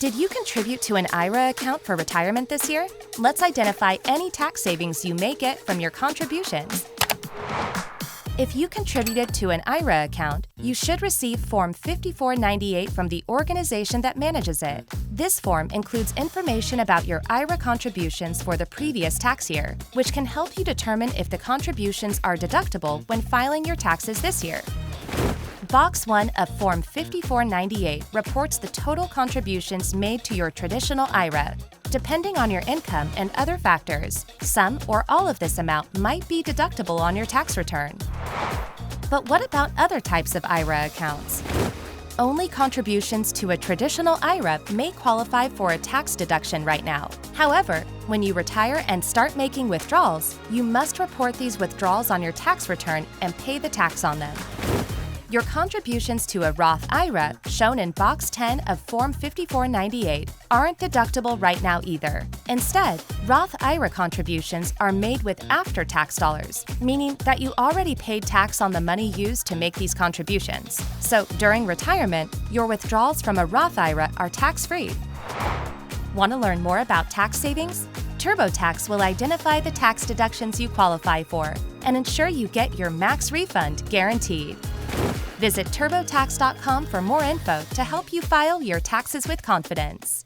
Did you contribute to an IRA account for retirement this year? Let's identify any tax savings you may get from your contributions. If you contributed to an IRA account, you should receive Form 5498 from the organization that manages it. This form includes information about your IRA contributions for the previous tax year, which can help you determine if the contributions are deductible when filing your taxes this year. Box 1 of Form 5498 reports the total contributions made to your traditional IRA. Depending on your income and other factors, some or all of this amount might be deductible on your tax return. But what about other types of IRA accounts? Only contributions to a traditional IRA may qualify for a tax deduction right now. However, when you retire and start making withdrawals, you must report these withdrawals on your tax return and pay the tax on them. Your contributions to a Roth IRA, shown in Box 10 of Form 5498, aren't deductible right now either. Instead, Roth IRA contributions are made with after-tax dollars, meaning that you already paid tax on the money used to make these contributions. So, during retirement, your withdrawals from a Roth IRA are tax-free. Want to learn more about tax savings? TurboTax will identify the tax deductions you qualify for and ensure you get your max refund guaranteed. Visit TurboTax.com for more info to help you file your taxes with confidence.